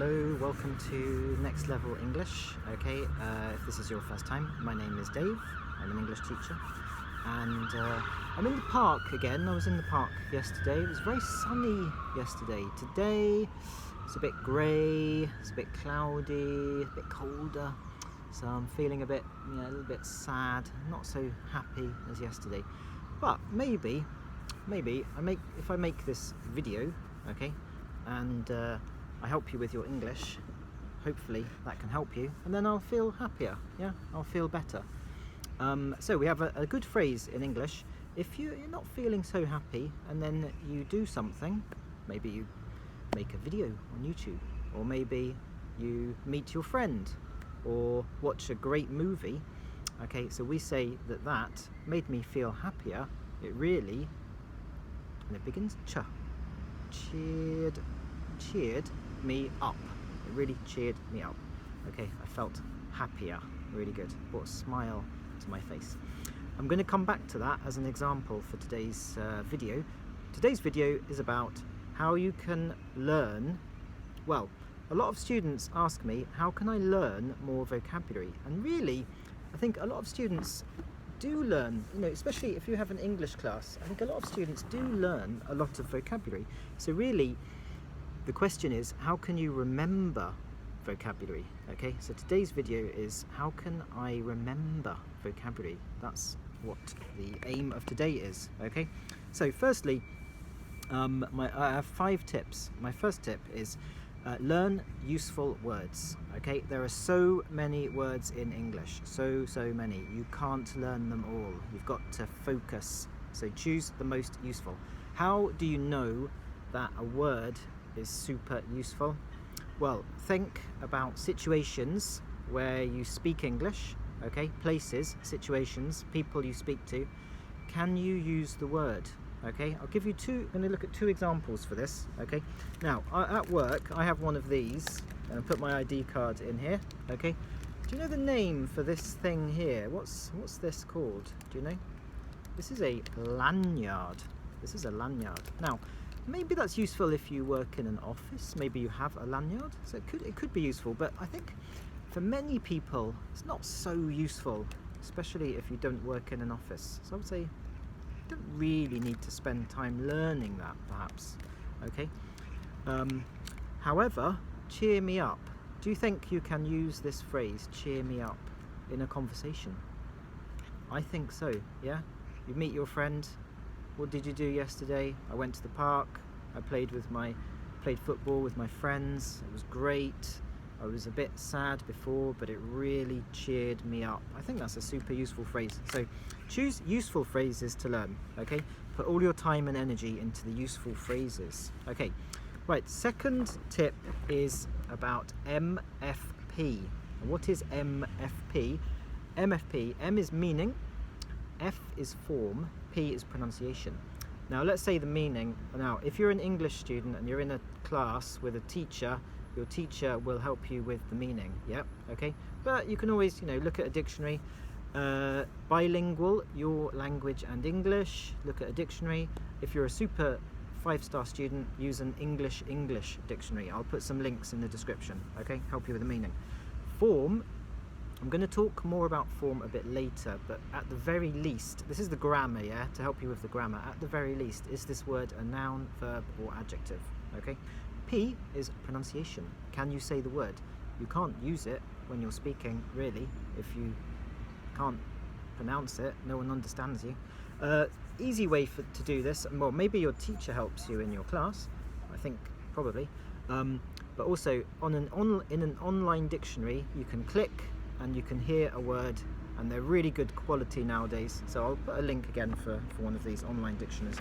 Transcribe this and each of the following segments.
Hello, welcome to Next Level English. Okay, if this is your first time, my name is Dave. I'm an English teacher, and I'm in the park again. I was in the park yesterday. It was very sunny yesterday. Today it's a bit grey, it's a bit cloudy, a bit colder. So I'm feeling a little bit sad, not so happy as yesterday. But maybe if I make this video, okay, and I help you with your English, hopefully that can help you, and then I'll feel happier, yeah, I'll feel better. So we have a good phrase in English. If you're not feeling so happy and then you do something, maybe you make a video on YouTube, or maybe you meet your friend, or watch a great movie, okay, so we say that made me feel happier. It really, and it begins cheered me up. It really cheered me up. Okay, I felt happier, really good, brought a smile to my face. I'm going to come back to that as an example for today's video. Today's video is about how you can learn. Well, a lot of students ask me, how can I learn more vocabulary? And really, I think a lot of students do learn, especially if you have an English class, I think a lot of students do learn a lot of vocabulary. So really, the question is, how can you remember vocabulary? Okay, so today's video is, how can I remember vocabulary? That's what the aim of today is, okay? So firstly, I have 5 tips. My first tip is learn useful words, okay? There are so many words in English, so many. You can't learn them all. You've got to focus, so choose the most useful. How do you know that a word is super useful? Well, think about situations where you speak English, okay? Places, situations, people you speak to. Can you use the word? Okay, I'll give you I'm going to look at 2 examples for this, okay? Now, at work, I have one of these, and I put my ID card in here, okay? Do you know the name for this thing here? What's this called? Do you know? This is a lanyard. This is a lanyard. Now, maybe that's useful if you work in an office. Maybe you have a lanyard, so it could be useful. But I think for many people, it's not so useful, especially if you don't work in an office. So I would say you don't really need to spend time learning that, perhaps. Okay. However, cheer me up. Do you think you can use this phrase, cheer me up, in a conversation? I think so. Yeah. You meet your friend. What did you do yesterday? I went to the park. I played football with my friends. It was great. I was a bit sad before, but it really cheered me up. I think that's a super useful phrase. So choose useful phrases to learn, okay? Put all your time and energy into the useful phrases. Okay, right, second tip is about MFP. What is MFP? MFP, M is meaning, F is form, P is pronunciation. Now let's say the meaning. Now if you're an English student and you're in a class with a teacher, your teacher will help you with the meaning, yep, okay? But you can always, look at a dictionary. Bilingual, your language and English, look at a dictionary. If you're a super 5-star student, use an English dictionary. I'll put some links in the description, okay? Help you with the meaning. Form, I'm going to talk more about form a bit later, but at the very least, this is the grammar, yeah, to help you with the grammar. At the very least, is this word a noun, verb, or adjective, okay? P is pronunciation. Can you say the word? You can't use it when you're speaking, really. If you can't pronounce it, no one understands you. Easy way to do this, well, maybe your teacher helps you in your class, I think, probably. But also, in an online dictionary, you can click and you can hear a word, and they're really good quality nowadays. So I'll put a link again for one of these online dictionaries.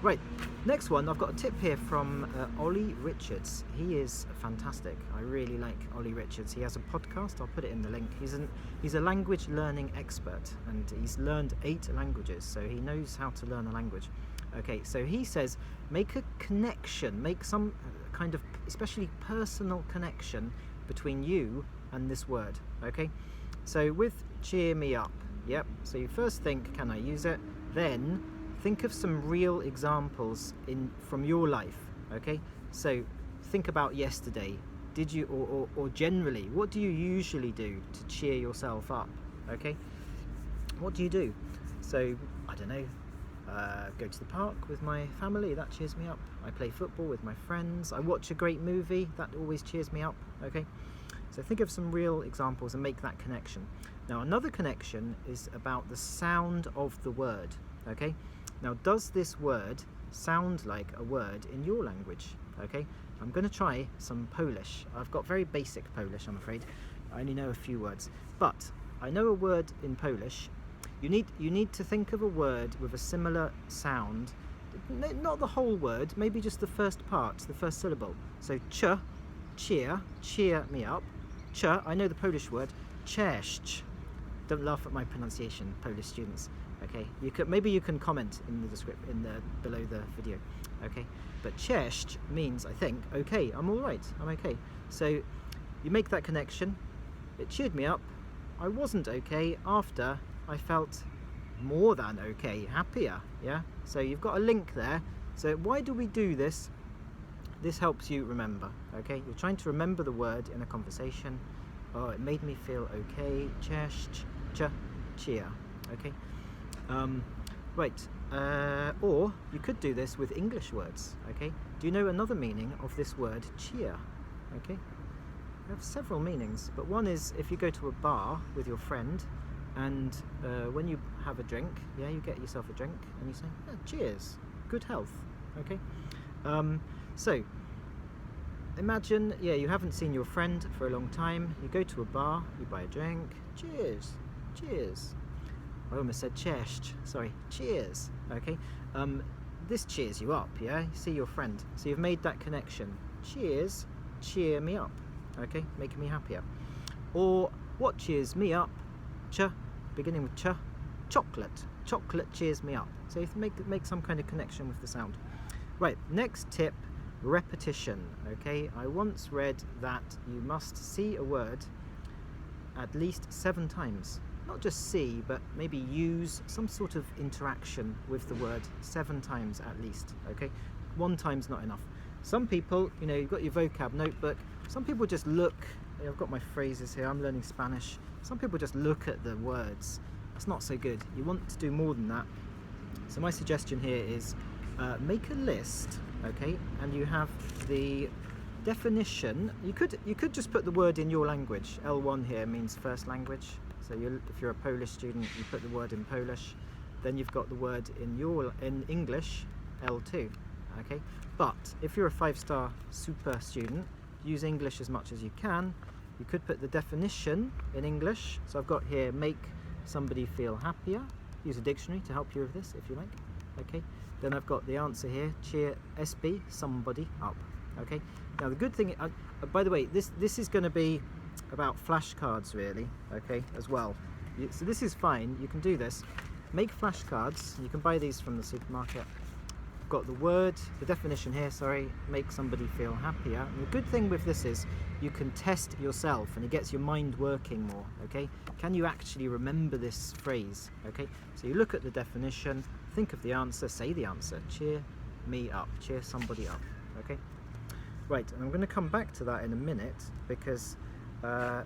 Right, next one, I've got a tip here from Ollie Richards. He is fantastic. I really like Ollie Richards. He has a podcast, I'll put it in the link. He's a language learning expert, and he's learned 8 languages, so he knows how to learn a language. Okay, so he says, make a connection, make some kind of especially personal connection between you and this word, okay? So with cheer me up, yep, so you first think, can I use it? Then think of some real examples from your life, okay? So think about yesterday. did you, or generally, what do you usually do to cheer yourself up? Okay, what do you do? So, I don't know, go to the park with my family, that cheers me up. I play football with my friends. I watch a great movie, that always cheers me up. Okay, so think of some real examples and make that connection. Now, another connection is about the sound of the word. Okay, now does this word sound like a word in your language? Okay, I'm going to try some Polish. I've got very basic Polish, I'm afraid. I only know a few words, but I know a word in Polish. You need to think of a word with a similar sound, not the whole word, maybe just the first part, the first syllable. So ch, cheer me up. Ch, I know the Polish word, cześć. Don't laugh at my pronunciation, Polish students. Okay, maybe you can comment in the below the video. Okay, but cześć means, I think, okay, I'm all right, I'm okay. So you make that connection. It cheered me up. I wasn't okay after I felt more than okay, happier. Yeah, so you've got a link there. So why do we do this? This helps you remember. Okay, you're trying to remember the word in a conversation. Oh, it made me feel okay. Cześć, cheer. Okay. Right. Or you could do this with English words. Okay. Do you know another meaning of this word cheer? Okay. We have several meanings, but one is if you go to a bar with your friend, and when you have a drink, yeah, you get yourself a drink, and you say, oh, cheers, good health. Okay. So imagine, yeah, you haven't seen your friend for a long time. You go to a bar, you buy a drink. Cheers, cheers. I almost said cześć. Sorry, cheers. Okay. This cheers you up. Yeah. You see your friend, so you've made that connection. Cheers, cheer me up. Okay, making me happier. Or what cheers me up? Ch, beginning with ch. Chocolate. Chocolate cheers me up. So you make some kind of connection with the sound. Right. Next tip. Repetition. Okay, I once read that you must see a word at least 7 times. Not just see, but maybe use some sort of interaction with the word 7 times at least. Okay, 1 time's not enough. Some people, you know, you've got your vocab notebook. Some people just look. I've got my phrases here. I'm learning Spanish. Some people just look at the words. That's not so good. You want to do more than that. So my suggestion here is make a list. Okay, and you have the definition. You could just put the word in your language. L1 here means first language. So if you're a Polish student, you put the word in Polish. Then you've got the word in English, L2. Okay, but if you're a 5-star super student, use English as much as you can. You could put the definition in English. So I've got here, make somebody feel happier. Use a dictionary to help you with this if you like. Okay. Then I've got the answer here, cheer SB, somebody up. Okay. Now the good thing, by the way, this is going to be about flashcards really. Okay, as well. So this is fine. You can do this. Make flashcards. You can buy these from the supermarket. Got the word, the definition here. Sorry, make somebody feel happier. And the good thing with this is you can test yourself, and it gets your mind working more. Okay. Can you actually remember this phrase? Okay. So you look at the definition. Think of the answer, say the answer. Cheer me up, cheer somebody up. Okay, right, and I'm going to come back to that in a minute because I'm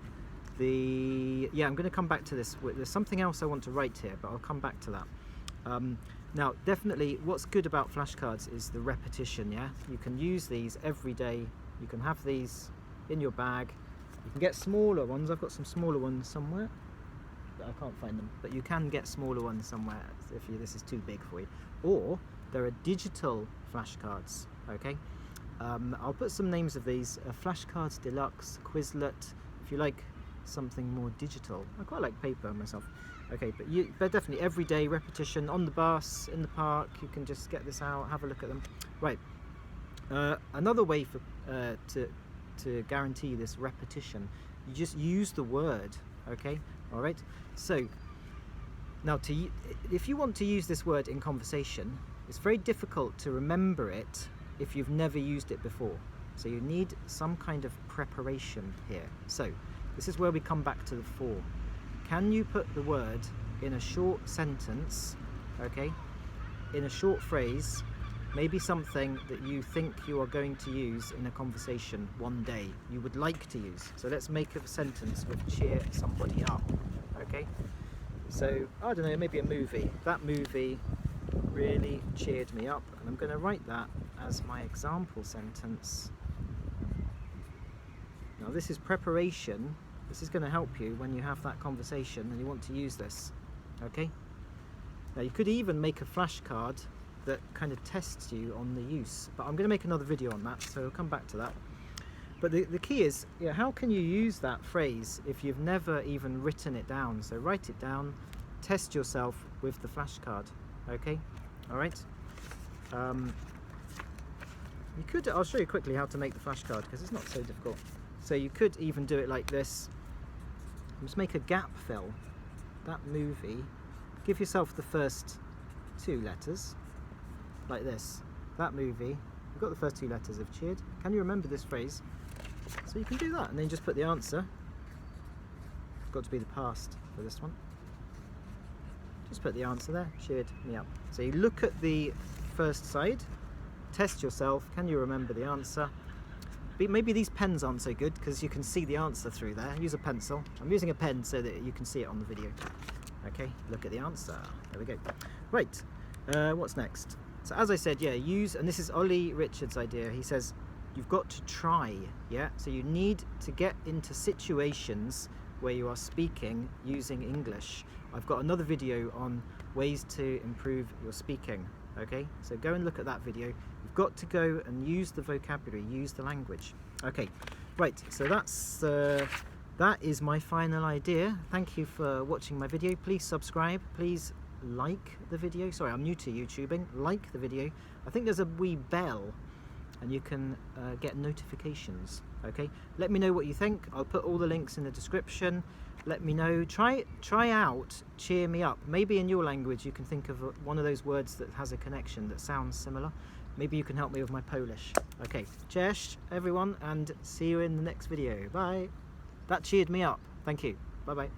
going to come back to this. There's something else I want to write here, but I'll come back to that. Now, definitely, what's good about flashcards is the repetition. Yeah, you can use these every day. You can have these in your bag. You can get smaller ones. I've got some smaller ones somewhere. I can't find them, but you can get smaller ones somewhere if this is too big for you. Or there are digital flashcards. Okay, I'll put some names of these: flashcards deluxe, Quizlet. If you like something more digital, I quite like paper myself. Okay, but definitely everyday repetition on the bus, in the park. You can just get this out, have a look at them. Right. Another way for to guarantee this repetition, you just use the word. Okay. All right. So now, if you want to use this word in conversation, it's very difficult to remember it if you've never used it before. So you need some kind of preparation here. So this is where we come back to the form. Can you put the word in a short sentence, okay, in a short phrase, Maybe something that you think you are going to use in a conversation one day, you would like to use. So let's make a sentence with cheer somebody up, okay? So, I don't know, maybe a movie. That movie really cheered me up, and I'm going to write that as my example sentence. Now this is preparation. This is going to help you when you have that conversation and you want to use this, okay? Now you could even make a flashcard that kind of tests you on the use, but I'm going to make another video on that, so I'll come back to that. But the key is, yeah, how can you use that phrase if you've never even written it down? So write it down, test yourself with the flashcard, okay? All right. You could, I'll show you quickly how to make the flashcard because it's not so difficult. So you could even do it like this. Just make a gap fill. That movie. Give yourself the first 2 letters, like this. That movie. You've got the first 2 letters of cheered. Can you remember this phrase? So you can do that, and then just put the answer. It's got to be the past for this one. Just put the answer there. Cheered me up. So you look at the first side. Test yourself. Can you remember the answer? Maybe these pens aren't so good because you can see the answer through there. Use a pencil. I'm using a pen so that you can see it on the video. Okay, look at the answer. There we go. Right, what's next? So as I said, yeah, use, and this is Ollie Richards' idea. He says, you've got to try, yeah? So you need to get into situations where you are speaking using English. I've got another video on ways to improve your speaking, okay? So go and look at that video. You've got to go and use the vocabulary, use the language. Okay, right, so that is my final idea. Thank you for watching my video. Please subscribe, please like the video. Sorry, I'm new to YouTubing. Like the video. I think there's a wee bell and you can get notifications, okay? Let me know what you think. I'll put all the links in the description. Let me know. Try out cheer me up. Maybe in your language you can think of one of those words that has a connection that sounds similar. Maybe you can help me with my Polish. Okay, cześć everyone, and see you in the next video. Bye. That cheered me up. Thank you. Bye bye.